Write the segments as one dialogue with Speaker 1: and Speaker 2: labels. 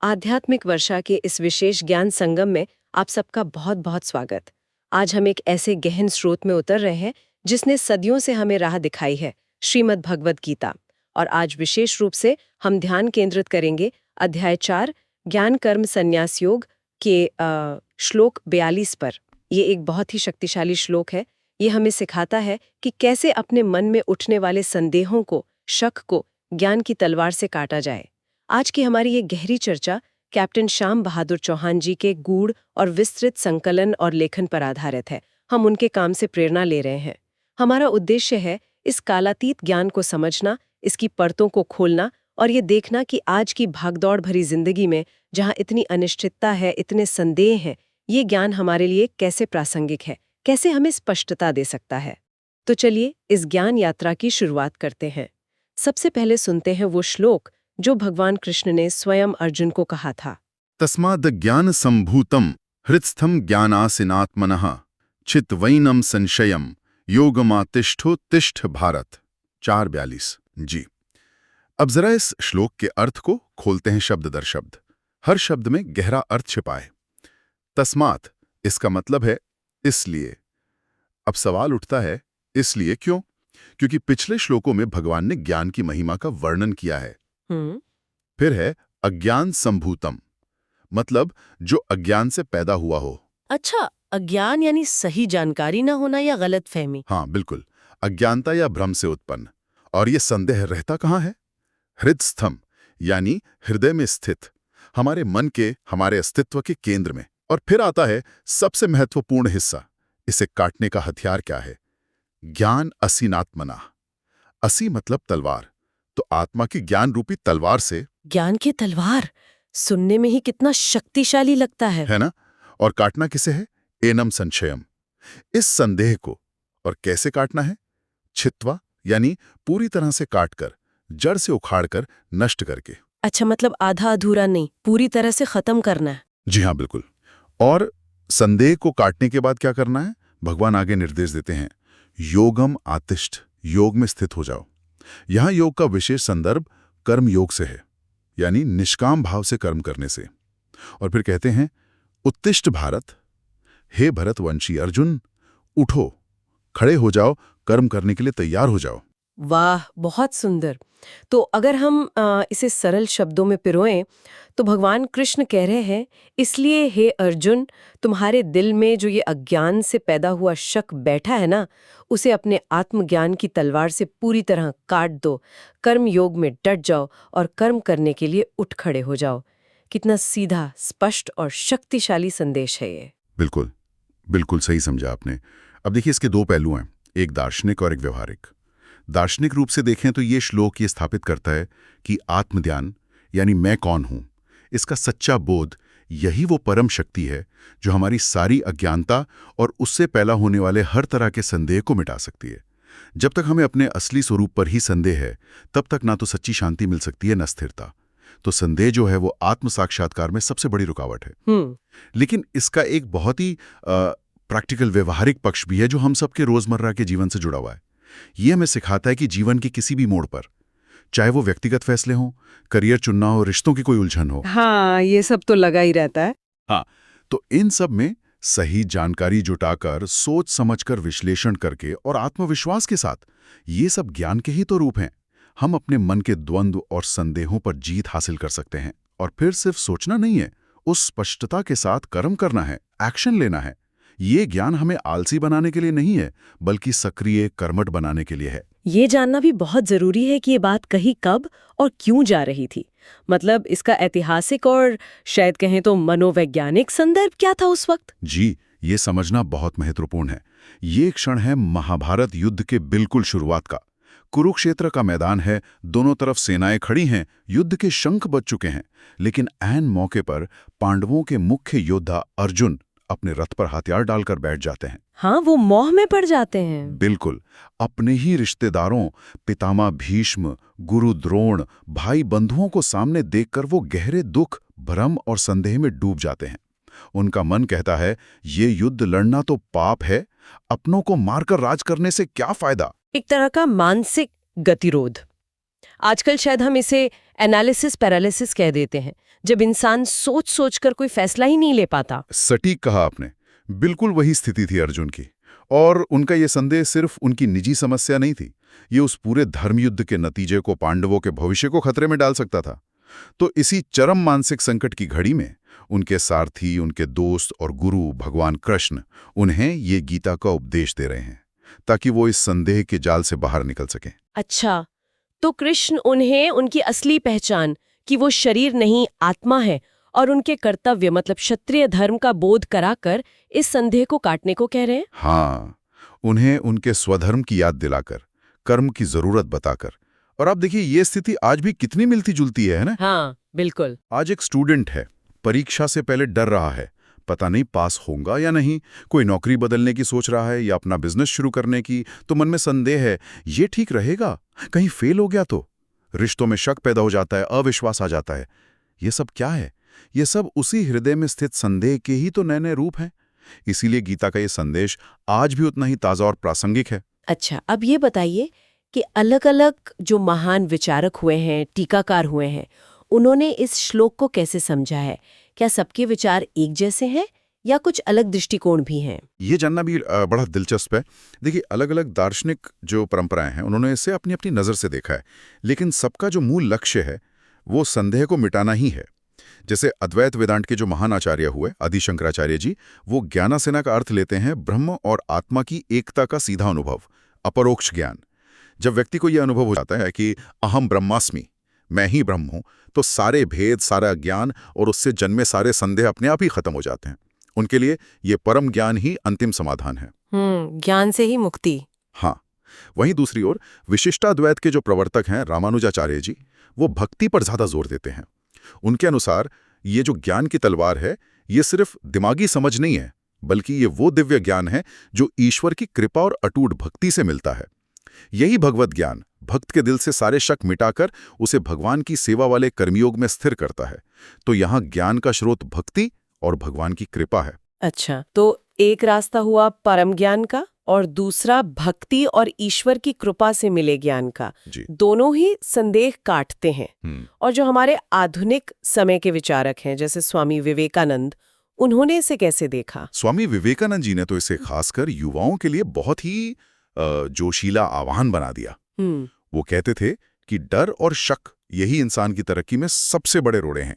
Speaker 1: आध्यात्मिक वर्षा के इस विशेष ज्ञान संगम में आप सबका बहुत बहुत स्वागत। आज हम एक ऐसे गहन स्रोत में उतर रहे हैं जिसने सदियों से हमें राह दिखाई है, श्रीमद् भगवद गीता। और आज विशेष रूप से हम ध्यान केंद्रित करेंगे अध्याय 4 ज्ञान कर्म संन्यास योग के श्लोक 42 पर। ये एक बहुत ही शक्तिशाली श्लोक है। ये हमें सिखाता है कि कैसे अपने मन में उठने वाले संदेहों को, शक को ज्ञान की तलवार से काटा जाए। आज की हमारी ये गहरी चर्चा कैप्टन श्याम बहादुर चौहान जी के गूढ़ और विस्तृत संकलन और लेखन पर आधारित है। हम उनके काम से प्रेरणा ले रहे हैं। हमारा उद्देश्य है इस कालातीत ज्ञान को समझना, इसकी परतों को खोलना और ये देखना कि आज की भागदौड़ भरी जिंदगी में जहाँ इतनी अनिश्चितता है, इतने संदेह हैं, ये ज्ञान हमारे लिए कैसे प्रासंगिक है, कैसे हमें स्पष्टता दे सकता है। तो चलिए इस ज्ञान यात्रा की शुरुआत करते हैं। सबसे पहले सुनते हैं वो श्लोक जो भगवान कृष्ण ने स्वयं अर्जुन को कहा था।
Speaker 2: तस्माद् ज्ञान संभूतम हृत्स्थम ज्ञानासिनात्मनः चित्वैनम संशयम योगमातिष्ठोत्तिष्ठ भारत 4:42। जी, अब जरा इस श्लोक के अर्थ को खोलते हैं शब्द दर शब्द। हर शब्द में गहरा अर्थ छिपा है। तस्मात् इसका मतलब है इसलिए। अब सवाल उठता है, इसलिए क्यों? क्योंकि पिछले श्लोकों में भगवान ने ज्ञान की महिमा का वर्णन किया है। फिर है अज्ञान संभूतम, मतलब जो अज्ञान से पैदा हुआ हो।
Speaker 3: अच्छा, अज्ञान यानी सही जानकारी ना होना या गलत फहमी।
Speaker 2: हाँ बिल्कुल, अज्ञानता या भ्रम से उत्पन्न। और ये संदेह रहता कहाँ है? हृदस्थम, यानी हृदय में स्थित, हमारे मन के, हमारे अस्तित्व के केंद्र में। और फिर आता है सबसे महत्वपूर्ण हिस्सा, इसे काटने का हथियार क्या है? ज्ञान असीनात्मना। असी मतलब तलवार, तो आत्मा की ज्ञान रूपी तलवार से।
Speaker 3: ज्ञान की तलवार सुनने में ही कितना शक्तिशाली लगता है
Speaker 2: ना? और काटना किसे है? एनम संशयम, इस संदेह को। और कैसे काटना है? छित्वा, यानी पूरी तरह से काटकर, जड़ से उखाड़कर, नष्ट करके।
Speaker 3: अच्छा, मतलब आधा अधूरा नहीं, पूरी तरह से खत्म करना है।
Speaker 2: जी हाँ बिल्कुल। और संदेह को काटने के बाद क्या करना है? भगवान आगे निर्देश देते हैं, योगम आतिष्ठ, योग में स्थित हो जाओ। यहां योग का विशेष संदर्भ कर्म योग से है, यानी निष्काम भाव से कर्म करने से। और फिर कहते हैं, उत्तिष्ठ भारत, हे भरतवंशी अर्जुन, उठो, खड़े हो जाओ, कर्म करने के लिए तैयार हो जाओ।
Speaker 3: वाह, बहुत सुंदर। तो अगर हम इसे सरल शब्दों में पिरोएं तो भगवान कृष्ण कह रहे हैं, इसलिए हे अर्जुन, तुम्हारे दिल में जो ये अज्ञान से पैदा हुआ शक बैठा है ना, उसे अपने आत्मज्ञान की तलवार से पूरी तरह काट दो। कर्म योग में डट जाओ और कर्म करने के लिए उठ खड़े हो जाओ। कितना सीधा, स्पष्ट और शक्तिशाली संदेश है ये।
Speaker 2: बिल्कुल, बिल्कुल सही समझा आपने। अब देखिए, इसके दो पहलू हैं, एक दार्शनिक और एक व्यवहारिक। दार्शनिक रूप से देखें तो ये श्लोक ये स्थापित करता है कि आत्मज्ञान, यानी मैं कौन हूं, इसका सच्चा बोध, यही वो परम शक्ति है जो हमारी सारी अज्ञानता और उससे पैदा होने वाले हर तरह के संदेह को मिटा सकती है। जब तक हमें अपने असली स्वरूप पर ही संदेह है, तब तक ना तो सच्ची शांति मिल सकती है, न स्थिरता। तो संदेह जो है वो आत्म साक्षात्कार में सबसे बड़ी रुकावट है। लेकिन इसका एक बहुत ही प्रैक्टिकल, व्यवहारिक पक्ष भी है जो हम सबके रोजमर्रा के जीवन से जुड़ा हुआ है। ये हमें सिखाता है कि जीवन के किसी भी मोड़ पर, चाहे वो व्यक्तिगत फैसले हों, करियर चुनना हो, रिश्तों की कोई उलझन हो,
Speaker 1: हाँ, ये सब तो लगा ही रहता है।
Speaker 2: हाँ, तो इन सब में सही जानकारी जुटाकर, सोच समझकर, विश्लेषण करके और आत्मविश्वास के साथ, ये सब ज्ञान के ही तो रूप हैं। हम अपने मन के द्वंद्व और संदेहों पर जीत हासिल कर सकते हैं। और फिर सिर्फ सोचना नहीं है, उस स्पष्टता के साथ कर्म करना है, एक्शन लेना है। ये ज्ञान हमें आलसी बनाने के लिए नहीं है, बल्कि सक्रिय, कर्मठ बनाने के लिए है।
Speaker 3: ये जानना भी बहुत जरूरी है कि ये बात कहीं कब और क्यों जा रही थी। मतलब इसका ऐतिहासिक और शायद कहें तो मनोवैज्ञानिक संदर्भ क्या था उस वक्त।
Speaker 2: जी, ये समझना बहुत महत्वपूर्ण है। ये क्षण है महाभारत युद्ध के बिल्कुल शुरुआत का। कुरुक्षेत्र का मैदान है, दोनों तरफ सेनाएं खड़ी हैं, युद्ध के शंख बज चुके हैं। लेकिन ऐन मौके पर पांडवों के मुख्य योद्धा अर्जुन अपने रथ पर हथियार डालकर बैठ जाते हैं।
Speaker 3: हाँ, वो मोह में पड़ जाते हैं।
Speaker 2: बिल्कुल, अपने ही रिश्तेदारों, पितामह भीष्म, गुरु द्रोण, भाई बंधुओं को सामने देखकर वो गहरे दुख, भ्रम और संदेह में डूब जाते हैं। उनका मन कहता है, ये युद्ध लड़ना तो पाप है, अपनों को मारकर राज करने से क्या फायदा।
Speaker 3: एक तरह का मानसिक गतिरोध। आजकल शायद हम इसे एनालिसिस पैरालिसिस कह देते हैं, जब इंसान सोच सोच कर कोई फैसला ही नहीं ले पाता।
Speaker 2: सटीक कहा आपने। बिल्कुल वही स्थिति थी अर्जुन की। और उनका ये संदेह सिर्फ उनकी निजी समस्या नहीं थी, ये उस पूरे धर्मयुद्ध के नतीजे को, पांडवों के भविष्य को खतरे में डाल सकता था। तो इसी चरम मानसिक संकट की घड़ी में उनके सारथी, उनके दोस्त और गुरु भगवान कृष्ण उन्हें ये गीता का उपदेश दे रहे हैं, ताकि वो इस संदेह के जाल से बाहर निकल सकें।
Speaker 3: अच्छा, तो कृष्ण उन्हें उनकी असली पहचान कि वो शरीर नहीं आत्मा है और उनके कर्तव्य मतलब क्षत्रिय धर्म का बोध कराकर इस संदेह को काटने को कह रहे हैं।
Speaker 2: हाँ, उन्हें उनके स्वधर्म की याद दिलाकर, कर्म की जरूरत बताकर। और आप देखिए ये स्थिति आज भी कितनी मिलती जुलती है ना?
Speaker 3: हाँ, बिल्कुल।
Speaker 2: आज एक स्टूडेंट है, परीक्षा से पहले डर रहा है, पता नहीं पास होगा या नहीं, कोई नौकरी बदलने की सोच रहा है या अपना बिजनेस शुरू करने की, तो मन में संदेह है, ये ठीक रहेगा, कहीं फेल हो गया तो। रिश्तों में शक पैदा हो जाता है, अविश्वास आ जाता है। ये सब क्या है? ये सब उसी हृदय में स्थित संदेह के ही तो नए नए रूप हैं। इसीलिए गीता का ये संदेश आज भी उतना ही ताज़ा और प्रासंगिक है।
Speaker 3: अच्छा, अब ये बताइए कि अलग-अलग जो महान विचारक हुए हैं, टीकाकार हुए हैं, उन्होंने इस श्लोक को कैसे समझा है? क्या सबके विचार एक जैसे हैं या कुछ अलग दृष्टिकोण भी हैं?
Speaker 2: ये जानना भी बड़ा दिलचस्प है। देखिए, अलग अलग दार्शनिक जो परंपराएं हैं, उन्होंने इसे अपनी अपनी नज़र से देखा है, लेकिन सबका जो मूल लक्ष्य है वो संदेह को मिटाना ही है। जैसे अद्वैत वेदांत के जो महान आचार्य हुए आदि शंकराचार्य जी, वो ज्ञानासेना का अर्थ लेते हैं ब्रह्म और आत्मा की एकता का सीधा अनुभव, अपरोक्ष ज्ञान। जब व्यक्ति को यह अनुभव हो जाता है कि अहम ब्रह्मास्मि, मैं ही ब्रह्म हूं, तो सारे भेद, सारा ज्ञान और उससे जन्मे सारे संदेह अपने आप ही खत्म हो जाते हैं। उनके लिए ये परम ज्ञान ही अंतिम समाधान है।
Speaker 3: ज्ञान से ही मुक्ति।
Speaker 2: हाँ, वहीं दूसरी ओर विशिष्टाद्वैत के जो प्रवर्तक हैं रामानुजाचार्य जी, वो भक्ति पर ज्यादा जोर देते हैं। उनके अनुसार ये जो ज्ञान की तलवार है, ये सिर्फ दिमागी समझ नहीं है, बल्कि ये वो दिव्य ज्ञान है जो ईश्वर की कृपा और अटूट भक्ति से मिलता है। यही भगवत ज्ञान भक्त के दिल से सारे शक मिटाकर उसे भगवान की सेवा वाले कर्मयोग में स्थिर करता है। तो यहाँ ज्ञान का स्रोत भक्ति और भगवान की कृपा है।
Speaker 3: अच्छा, तो एक रास्ता हुआ परम ज्ञान का और दूसरा भक्ति और ईश्वर की कृपा से मिले ज्ञान का।
Speaker 2: जी।
Speaker 3: दोनों ही संदेह काटते हैं। और जो हमारे आधुनिक समय के विचारक हैं जैसे स्वामी विवेकानंद, उन्होंने इसे कैसे देखा?
Speaker 2: स्वामी विवेकानंद जी ने तो इसे खासकर युवाओं के लिए बहुत ही जोशीला आह्वान बना दिया। वो कहते थे कि डर और शक यही इंसान की तरक्की में सबसे बड़े रोड़े हैं।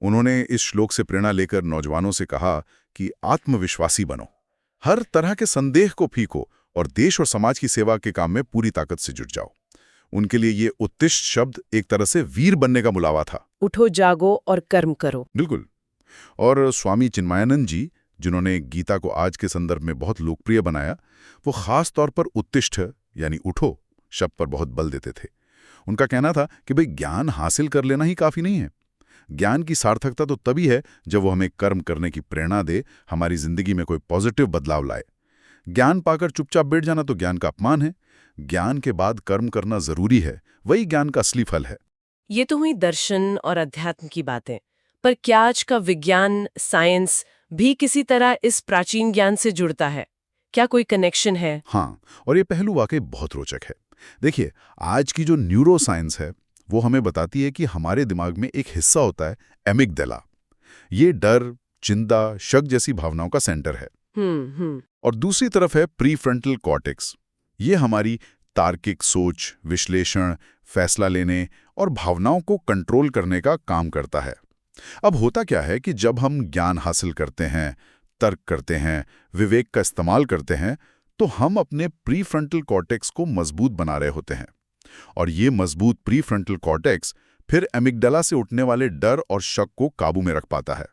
Speaker 2: उन्होंने इस श्लोक से प्रेरणा लेकर नौजवानों से कहा कि आत्मविश्वासी बनो, हर तरह के संदेह को फीको और देश और समाज की सेवा के काम में पूरी ताकत से जुट जाओ। उनके लिए ये उत्तिष्ठ शब्द एक तरह से वीर बनने का बुलावा था।
Speaker 3: उठो, जागो और कर्म करो।
Speaker 2: बिल्कुल। और स्वामी चिन्मयानंद जी, जिन्होंने गीता को आज के संदर्भ में बहुत लोकप्रिय बनाया, वो खास तौर पर उत्तिष्ठ यानी उठो शब्द पर बहुत बल देते थे। उनका कहना था कि भाई ज्ञान हासिल कर लेना ही काफी नहीं है। ज्ञान की सार्थकता तो तभी है जब वो हमें कर्म करने की प्रेरणा दे, हमारी जिंदगी में कोई पॉजिटिव बदलाव लाए। ज्ञान पाकर चुपचाप बैठ जाना तो ज्ञान का अपमान है। ज्ञान के बाद कर्म करना जरूरी है, वही ज्ञान का असली फल है।
Speaker 3: ये तो हुई दर्शन और अध्यात्म की बातें, पर क्या आज का विज्ञान, साइंस भी किसी तरह इस प्राचीन ज्ञान से जुड़ता है? क्या कोई कनेक्शन है?
Speaker 2: हाँ, और ये पहलू वाकई बहुत रोचक है। देखिए, आज की जो न्यूरो साइंस है वो हमें बताती है कि हमारे दिमाग में एक हिस्सा होता है एमिगडाला। ये डर, चिंता, शक जैसी भावनाओं का सेंटर है। और दूसरी तरफ है प्रीफ्रंटल कॉर्टेक्स। ये हमारी तार्किक सोच, विश्लेषण, फैसला लेने और भावनाओं को कंट्रोल करने का काम करता है। अब होता क्या है कि जब हम ज्ञान हासिल करते हैं, तर्क करते हैं, विवेक का इस्तेमाल करते हैं, तो हम अपने प्रीफ्रंटल कॉर्टेक्स को मजबूत बना रहे होते हैं। और ये मजबूत प्रीफ्रंटल कॉर्टेक्स फिर एमिगडाला से उठने वाले डर और शक को काबू में रख पाता है।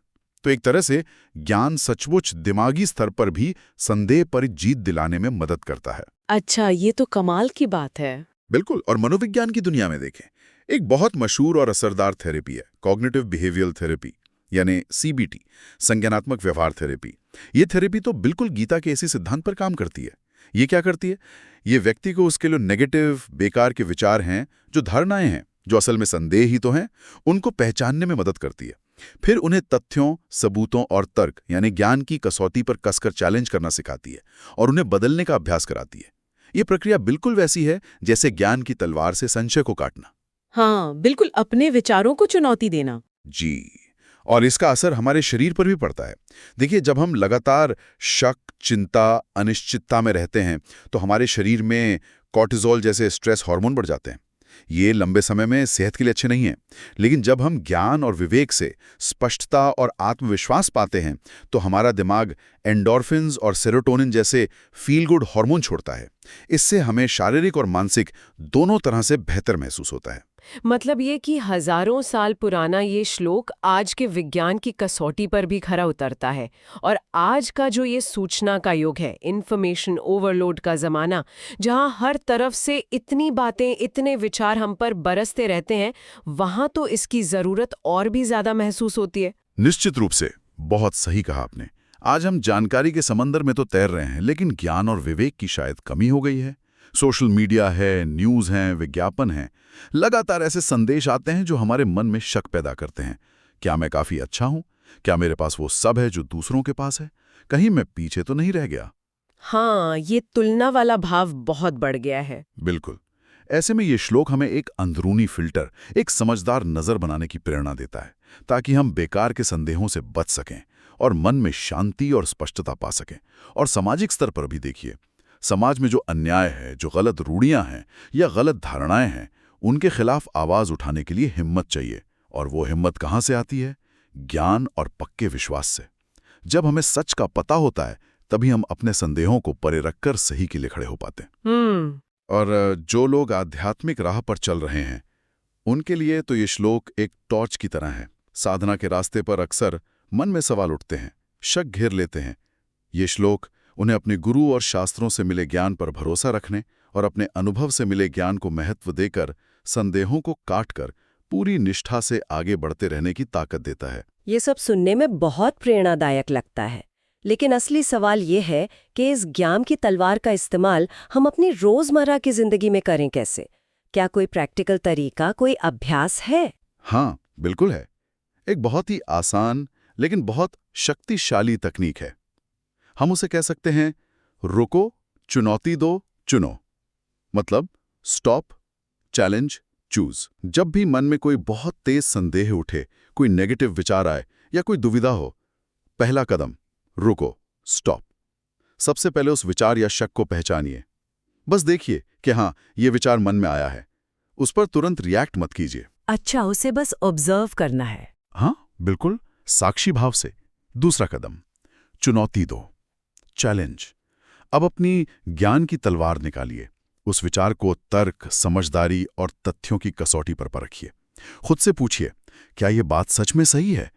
Speaker 2: तो एक तरह से ज्ञान सचमुच दिमागी स्तर पर भी संदेह पर जीत दिलाने में मदद करता है।
Speaker 3: अच्छा, ये तो कमाल की बात है।
Speaker 2: बिल्कुल। और मनोविज्ञान की दुनिया में देखें, एक बहुत मशहूर और असरदार थेरेपी है कॉग्निटिव बिहेवियरल थेरेपी, यानी CBT, संज्ञानात्मक व्यवहार थेरेपी। ये थेरेपी तो बिल्कुल गीता के इसी सिद्धांत पर काम करती है। ये क्या करती है? ये व्यक्ति को उसके लिए नेगेटिव, बेकार के विचार हैं, जो धारणाएं हैं, जो असल में संदेह ही तो हैं, उनको पहचानने में मदद करती है। फिर उन्हें तथ्यों, सबूतों और तर्क यानी ज्ञान की कसौटी पर कसकर चैलेंज करना सिखाती है और उन्हें बदलने का अभ्यास कराती है। ये प्रक्रिया बिल्कुल वैसी है जैसे ज्ञान की तलवार से संशय को काटना।
Speaker 4: हाँ, बिल्कुल अपने विचारों को चुनौती देना।
Speaker 2: जी। और इसका असर हमारे शरीर पर भी पड़ता है। देखिए, जब हम लगातार शक, चिंता, अनिश्चितता में रहते हैं तो हमारे शरीर में कॉर्टिसोल जैसे स्ट्रेस हार्मोन बढ़ जाते हैं। ये लंबे समय में सेहत के लिए अच्छे नहीं हैं। लेकिन जब हम ज्ञान और विवेक से स्पष्टता और आत्मविश्वास पाते हैं तो हमारा दिमाग एंडोर्फिन्स और सेरोटोनिन जैसे फील गुड हार्मोन छोड़ता है। इससे हमें शारीरिक और मानसिक दोनों तरह से बेहतर महसूस होता है।
Speaker 3: मतलब ये कि हजारों साल पुराना ये श्लोक आज के विज्ञान की कसौटी पर भी खरा उतरता है। और आज का जो ये सूचना का युग है, इंफॉर्मेशन ओवरलोड का जमाना, जहां हर तरफ से इतनी बातें, इतने विचार हम पर बरसते रहते हैं, वहां तो इसकी जरूरत और भी ज्यादा महसूस होती है।
Speaker 2: निश्चित रूप से, बहुत सही कहा आपने। आज हम जानकारी के समंदर में तो तैर रहे हैं, लेकिन ज्ञान और विवेक की शायद कमी हो गई है। सोशल मीडिया है, न्यूज़ हैं, विज्ञापन हैं, लगातार ऐसे संदेश आते हैं जो हमारे मन में शक पैदा करते हैं। क्या मैं काफ़ी अच्छा हूँ? क्या मेरे पास वो सब है जो दूसरों के पास है? कहीं मैं पीछे तो नहीं रह गया?
Speaker 3: हाँ, ये तुलना वाला भाव बहुत बढ़ गया है।
Speaker 2: बिल्कुल। ऐसे में ये श्लोक हमें एक अंदरूनी फिल्टर, एक समझदार नज़र बनाने की प्रेरणा देता है, ताकि हम बेकार के संदेहों से बच सकें और मन में शांति और स्पष्टता पा सकें। और सामाजिक स्तर पर भी देखिए, समाज में जो अन्याय है, जो गलत रूढ़ियां हैं या गलत धारणाएं हैं, उनके खिलाफ आवाज उठाने के लिए हिम्मत चाहिए। और वो हिम्मत कहाँ से आती है? ज्ञान और पक्के विश्वास से। जब हमें सच का पता होता है, तभी हम अपने संदेहों को परे रखकर सही के लिए खड़े हो पाते हैं। और जो लोग आध्यात्मिक राह पर चल रहे हैं, उनके लिए तो ये श्लोक एक टॉर्च की तरह है। साधना के रास्ते पर अक्सर मन में सवाल उठते हैं, शक घेर लेते हैं। ये श्लोक उन्हें अपने गुरु और शास्त्रों से मिले ज्ञान पर भरोसा रखने और अपने अनुभव से मिले ज्ञान को महत्व देकर संदेहों को काटकर पूरी निष्ठा से आगे बढ़ते रहने की ताकत देता है।
Speaker 1: ये सब सुनने में बहुत प्रेरणादायक लगता है, लेकिन असली सवाल ये है कि इस ज्ञान की तलवार का इस्तेमाल हम अपनी रोजमर्रा की जिंदगी में करें कैसे? क्या कोई प्रैक्टिकल तरीका, कोई अभ्यास है?
Speaker 2: हाँ, बिल्कुल है। एक बहुत ही आसान लेकिन बहुत शक्तिशाली तकनीक है। हम उसे कह सकते हैं, रुको, चुनौती दो, चुनो। मतलब स्टॉप, चैलेंज, चूज। जब भी मन में कोई बहुत तेज संदेह उठे, कोई नेगेटिव विचार आए या कोई दुविधा हो, पहला कदम रुको, स्टॉप। सबसे पहले उस विचार या शक को पहचानिए। बस देखिए कि हाँ, ये विचार मन में आया है। उस पर तुरंत रिएक्ट मत कीजिए।
Speaker 3: अच्छा, उसे बस ऑब्जर्व करना है।
Speaker 2: हाँ, बिल्कुल, साक्षी भाव से। दूसरा कदम, चुनौती दो, चैलेंज। अब अपनी ज्ञान की तलवार निकालिए। उस विचार को तर्क, समझदारी और तथ्यों की कसौटी पर परखिए। खुद से पूछिए, क्या ये बात सच में सही है?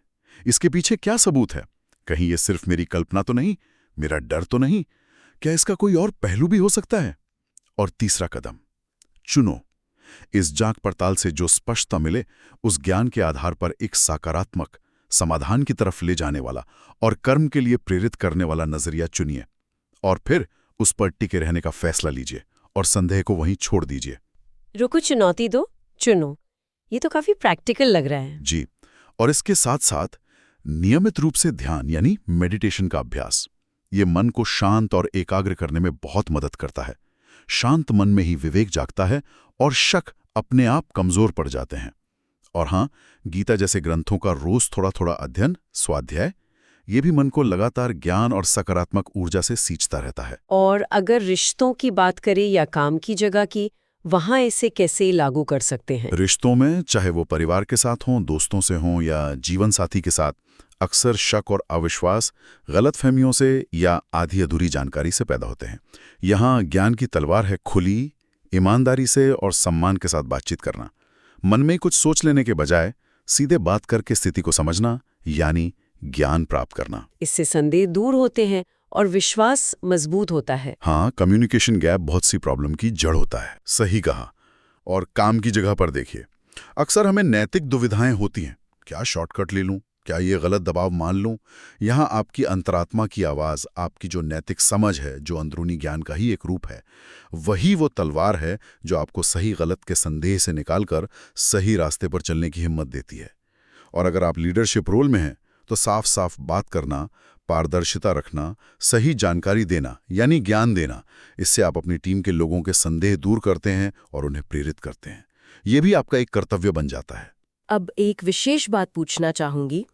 Speaker 2: इसके पीछे क्या सबूत है? कहीं ये सिर्फ मेरी कल्पना तो नहीं, मेरा डर तो नहीं? क्या इसका कोई और पहलू भी हो सकता है? और तीसरा कदम, चुनो। इस जांच पड़ताल से जो स्पष्टता मिले, उस ज्ञान के आधार पर एक सकारात्मक, समाधान की तरफ ले जाने वाला और कर्म के लिए प्रेरित करने वाला नजरिया चुनिए। और फिर उस पर टिके रहने का फैसला लीजिए और संदेह को वहीं छोड़ दीजिए।
Speaker 1: रुको, चुनौती दो, चुनो। ये तो काफी प्रैक्टिकल लग रहा है।
Speaker 2: जी। और इसके साथ साथ नियमित रूप से ध्यान यानी मेडिटेशन का अभ्यास। ये मन को शांत और एकाग्र करने में बहुत मदद करता है। शांत मन में ही विवेक जागता है और शक अपने आप कमजोर पड़ जाते हैं। और हाँ, गीता जैसे ग्रंथों का रोज थोड़ा थोड़ा अध्ययन, स्वाध्याय, ये भी मन को लगातार ज्ञान और सकारात्मक ऊर्जा से सींचता रहता है।
Speaker 1: और अगर रिश्तों की बात करें या काम की जगह की, वहां इसे कैसे लागू कर सकते हैं?
Speaker 2: रिश्तों में, चाहे वो परिवार के साथ हों, दोस्तों से हों या जीवन साथी के साथ, अक्सर शक और अविश्वास गलतफहमियों से या आधी अधूरी जानकारी से पैदा होते हैं। यहाँ ज्ञान की तलवार है खुली, ईमानदारी से और सम्मान के साथ बातचीत करना। मन में कुछ सोच लेने के बजाय सीधे बात करके स्थिति को समझना, यानी ज्ञान प्राप्त करना।
Speaker 1: इससे संदेह दूर होते हैं और विश्वास मजबूत होता है।
Speaker 2: हाँ, कम्युनिकेशन गैप बहुत सी प्रॉब्लम की जड़ होता है। सही कहा। और काम की जगह पर देखिए, अक्सर हमें नैतिक दुविधाएं होती हैं। क्या शॉर्टकट ले लूं? क्या ये गलत दबाव मान लूं? यहाँ आपकी अंतरात्मा की आवाज़, आपकी जो नैतिक समझ है, जो अंदरूनी ज्ञान का ही एक रूप है, वही वो तलवार है जो आपको सही गलत के संदेह से निकालकर सही रास्ते पर चलने की हिम्मत देती है। और अगर आप लीडरशिप रोल में हैं, तो साफ साफ बात करना, पारदर्शिता रखना, सही जानकारी देना यानी ज्ञान देना, इससे आप अपनी टीम के लोगों के संदेह दूर करते हैं और उन्हें प्रेरित करते हैं। ये भी आपका एक कर्तव्य बन जाता है।
Speaker 3: अब एक विशेष बात पूछना चाहूंगी।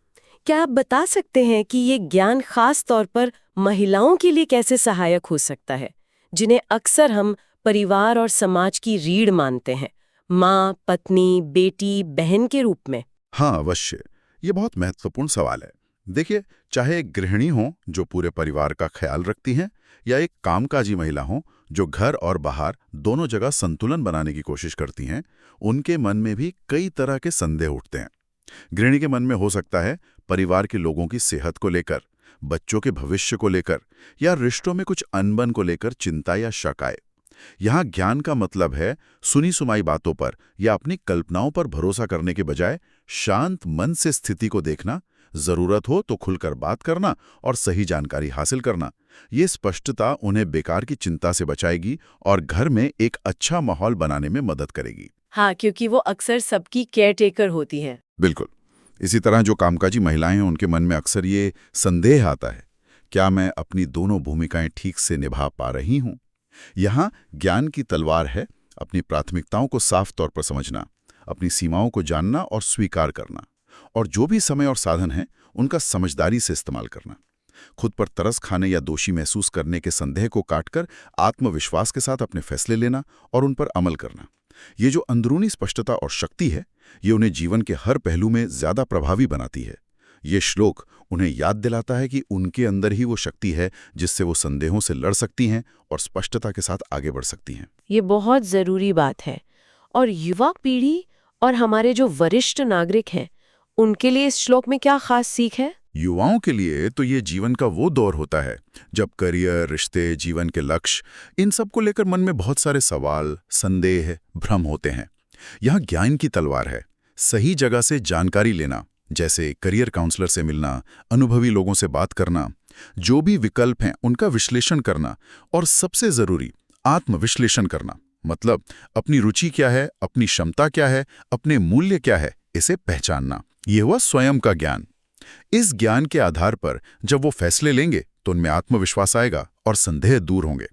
Speaker 3: क्या आप बता सकते हैं कि ये ज्ञान खास तौर पर महिलाओं के लिए कैसे सहायक हो सकता है, जिन्हें अक्सर हम परिवार और समाज की रीढ़ मानते हैं, माँ, पत्नी, बेटी, बहन के रूप में?
Speaker 2: हाँ, अवश्य। ये बहुत महत्वपूर्ण सवाल है। देखिए, चाहे एक गृहिणी हो जो पूरे परिवार का ख्याल रखती हैं, या एक कामकाजी महिला हो जो घर और बाहर दोनों जगह संतुलन बनाने की कोशिश करती हैं, उनके मन में भी कई तरह के संदेह उठते हैं। गृहिणी के मन में हो सकता है परिवार के लोगों की सेहत को लेकर, बच्चों के भविष्य को लेकर, या रिश्तों में कुछ अनबन को लेकर चिंता या शक आए। यहाँ ज्ञान का मतलब है सुनी सुनाई बातों पर या अपनी कल्पनाओं पर भरोसा करने के बजाय शांत मन से स्थिति को देखना, जरूरत हो तो खुलकर बात करना और सही जानकारी हासिल करना। ये स्पष्टता उन्हें बेकार की चिंता से बचाएगी और घर में एक अच्छा माहौल बनाने में मदद करेगी।
Speaker 3: हाँ, क्योंकि वो अक्सर सबकी केयर टेकर होती हैं।
Speaker 2: बिल्कुल। इसी तरह जो कामकाजी महिलाएं हैं, उनके मन में अक्सर ये संदेह आता है, क्या मैं अपनी दोनों भूमिकाएं ठीक से निभा पा रही हूं? यहाँ ज्ञान की तलवार है अपनी प्राथमिकताओं को साफ तौर पर समझना, अपनी सीमाओं को जानना और स्वीकार करना, और जो भी समय और साधन है उनका समझदारी से इस्तेमाल करना। खुद पर तरस खाने या दोषी महसूस करने के संदेह को काटकर आत्मविश्वास के साथ अपने फैसले लेना और उन पर अमल करना। ये जो अंदरूनी स्पष्टता और शक्ति है, ये उन्हें जीवन के हर पहलू में ज्यादा प्रभावी बनाती है। ये श्लोक उन्हें याद दिलाता है कि उनके अंदर ही वो शक्ति है जिससे वो संदेहों से लड़ सकती हैं और स्पष्टता के साथ आगे बढ़ सकती हैं।
Speaker 3: ये बहुत जरूरी बात है। और युवा पीढ़ी और हमारे जो वरिष्ठ नागरिक हैं, उनके लिए इस श्लोक में क्या खास सीख है?
Speaker 2: युवाओं के लिए तो ये जीवन का वो दौर होता है जब करियर, रिश्ते, जीवन के लक्ष्य, इन सब को लेकर मन में बहुत सारे सवाल, संदेह, भ्रम होते हैं। यहाँ ज्ञान की तलवार है। सही जगह से जानकारी लेना, जैसे करियर काउंसलर से मिलना, अनुभवी लोगों से बात करना, जो भी विकल्प हैं उनका विश्लेषण करना, और सबसे जरूरी आत्मविश्लेषण करना। मतलब अपनी रुचि क्या है, अपनी क्षमता क्या है, अपने मूल्य क्या है, इसे पहचानना। ये हुआ स्वयं का ज्ञान। इस ज्ञान के आधार पर जब वो फैसले लेंगे तो उनमें आत्मविश्वास आएगा और संदेह दूर होंगे।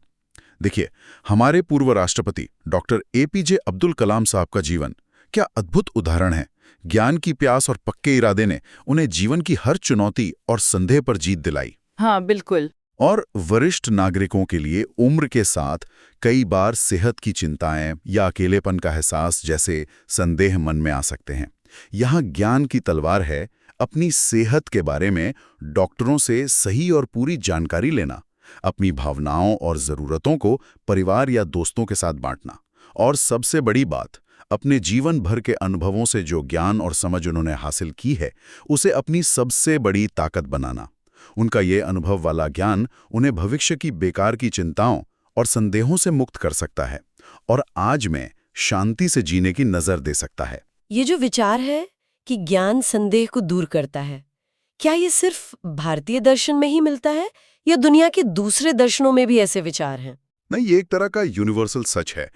Speaker 2: देखिए, हमारे पूर्व राष्ट्रपति डॉक्टर एपीजे अब्दुल कलाम साहब का जीवन क्या अद्भुत उदाहरण है। ज्ञान की प्यास और पक्के इरादे ने उन्हें जीवन की हर चुनौती और संदेह पर जीत दिलाई।
Speaker 4: हाँ, बिल्कुल।
Speaker 2: और वरिष्ठ नागरिकों के लिए उम्र के साथ कई बार सेहत की चिंताएं या अकेलेपन का एहसास जैसे संदेह मन में आ सकते हैं। यहाँ ज्ञान की तलवार है अपनी सेहत के बारे में डॉक्टरों से सही और पूरी जानकारी लेना, अपनी भावनाओं और ज़रूरतों को परिवार या दोस्तों के साथ बांटना, और सबसे बड़ी बात, अपने जीवन भर के अनुभवों से जो ज्ञान और समझ उन्होंने हासिल की है उसे अपनी सबसे बड़ी ताकत बनाना। उनका ये अनुभव वाला ज्ञान उन्हें भविष्य की बेकार की चिंताओं और संदेहों से मुक्त कर सकता है और आज में शांति से जीने की नज़र दे सकता है।
Speaker 3: ये जो विचार है कि ज्ञान संदेह को दूर करता है, क्या ये सिर्फ भारतीय दर्शन में ही मिलता है या दुनिया के दूसरे दर्शनों में भी ऐसे विचार हैं?
Speaker 2: नहीं, ये एक तरह का यूनिवर्सल सच है।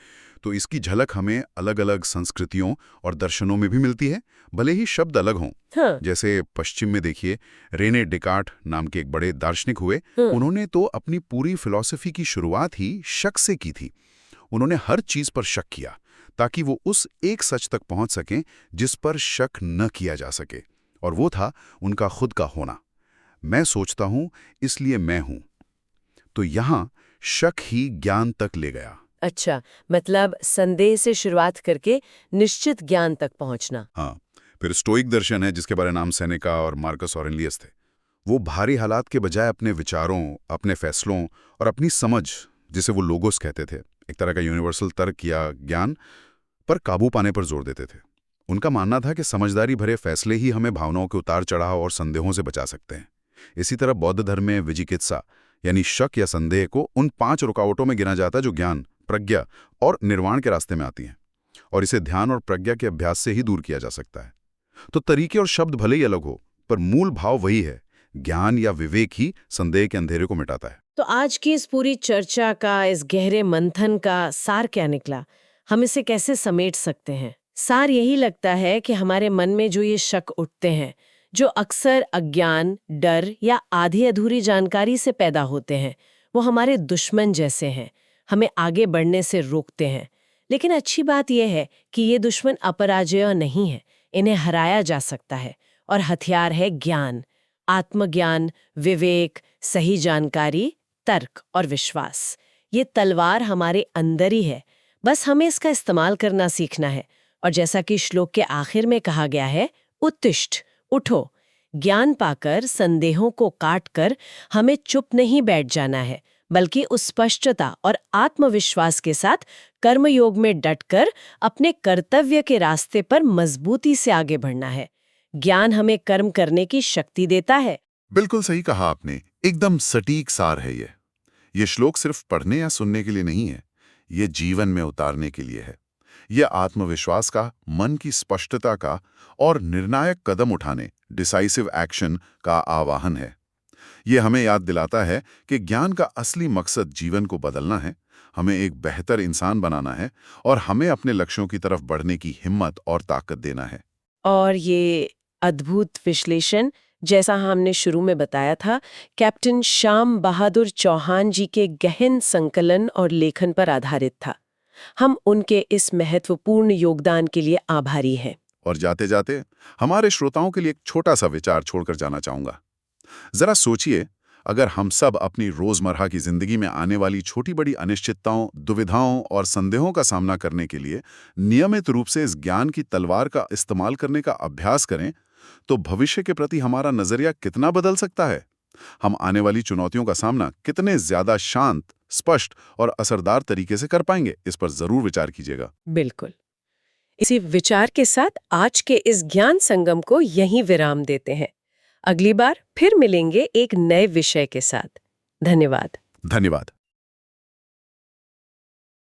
Speaker 2: तो इसकी झलक हमें अलग अलग संस्कृतियों और दर्शनों में भी मिलती है, भले ही शब्द अलग हों।
Speaker 3: हाँ।
Speaker 2: जैसे पश्चिम में देखिए, रेने डेकार्ट नाम के एक बड़े दार्शनिक हुए। उन्होंने तो अपनी पूरी फिलॉसफी की शुरुआत ही शक से की थी। उन्होंने हर चीज पर शक किया ताकि वो उस एक सच तक पहुंच सकें जिस पर शक न किया जा सके, और वो था उनका खुद का होना। मैं सोचता हूं इसलिए मैं हूं। तो यहां शक ही ज्ञान तक ले गया।
Speaker 3: अच्छा, मतलब संदेह से शुरुआत करके निश्चित ज्ञान तक पहुंचना।
Speaker 2: हाँ, फिर स्टोइक दर्शन है जिसके बारे नाम सेनेका और मार्कस ऑरेलियस थे। वो भारी हालात के बजाय अपने विचारों, अपने फैसलों और अपनी समझ, जिसे वो लोगोस कहते थे, एक तरह का यूनिवर्सल तर्क या ज्ञान पर काबू पाने पर जोर देते थे। उनका मानना था कि समझदारी भरे फैसले ही हमें भावनाओं के उतार चढ़ाव और संदेहों से बचा सकते हैं। इसी तरह बौद्ध धर्म में विजिकित्सा यानी शक या संदेह को उन 5 रुकावटों में गिना जाता है जो ज्ञान, प्रज्ञा और निर्वाण के रास्ते में आती हैं, और इसे ध्यान और प्रज्ञा के अभ्यास से ही दूर किया जा सकता है। तो तरीके और शब्द भले ही अलग हो, पर मूल भाव वही है। ज्ञान या विवेक ही संदेह के अंधेरे को मिटाता है।
Speaker 3: तो आज की इस पूरी चर्चा का, इस गहरे मंथन का सार क्या निकला? हम इसे कैसे समेट सकते हैं? सार यही लगता है कि हमारे मन में जो ये शक उठते हैं, जो अक्सर अज्ञान, डर या आधी अधूरी जानकारी से पैदा होते हैं, वो हमारे दुश्मन जैसे हैं, हमें आगे बढ़ने से रोकते हैं। लेकिन अच्छी बात यह है कि ये दुश्मन अपराजय नहीं है, इन्हें हराया जा सकता है। और हथियार है ज्ञान, आत्मज्ञान, विवेक, सही जानकारी, तर्क और विश्वास। ये तलवार हमारे अंदर ही है, बस हमें इसका इस्तेमाल करना सीखना है। और जैसा कि श्लोक के आखिर में कहा गया है, उत्तिष्ठ, उठो। ज्ञान पाकर संदेहों को काटकर हमें चुप नहीं बैठ जाना है, बल्कि उस स्पष्टता और आत्मविश्वास के साथ कर्मयोग में डटकर अपने कर्तव्य के रास्ते पर मजबूती से आगे बढ़ना है। ज्ञान हमें कर्म करने की शक्ति देता है।
Speaker 2: बिल्कुल सही कहा आपने, एकदम सटीक सार है ये। ये श्लोक सिर्फ पढ़ने या सुनने के लिए नहीं है, ये जीवन में उतारने के लिए है। ये आत्मविश्वास का, मन की स्पष्टता का और निर्णायक कदम उठाने, डिसाइसिव एक्शन का आवाहन है। ये हमें याद दिलाता है कि ज्ञान का असली मकसद जीवन को बदलना है, हमें एक बेहतर इंसान बनाना है और हमें अपने लक्ष्यों की तरफ बढ़ने की हिम्मत और ताकत देना है।
Speaker 3: और ये अद्भुत विश्लेषण, जैसा हमने शुरू में बताया था, कैप्टन श्याम बहादुर चौहान जी के गहन संकलन और लेखन पर आधारित था। हम उनके इस महत्वपूर्ण योगदान के लिए आभारी हैं।
Speaker 2: और जाते जाते हमारे श्रोताओं के लिए एक छोटा सा विचार छोड़कर जाना चाहूंगा। जरा सोचिए, अगर हम सब अपनी रोजमर्रा की जिंदगी में आने वाली छोटी बड़ी अनिश्चितताओं, दुविधाओं और संदेहों का सामना करने के लिए नियमित रूप से इस ज्ञान की तलवार का इस्तेमाल करने का अभ्यास करें, तो भविष्य के प्रति हमारा नजरिया कितना बदल सकता है। हम आने वाली चुनौतियों का सामना कितने ज्यादा शांत, स्पष्ट और असरदार तरीके से कर पाएंगे, इस पर जरूर विचार कीजिएगा।
Speaker 3: बिल्कुल। इसी विचार के साथ आज के इस ज्ञान संगम को यहीं विराम देते हैं। अगली बार फिर मिलेंगे एक नए विषय के साथ। धन्यवाद।
Speaker 2: धन्यवाद।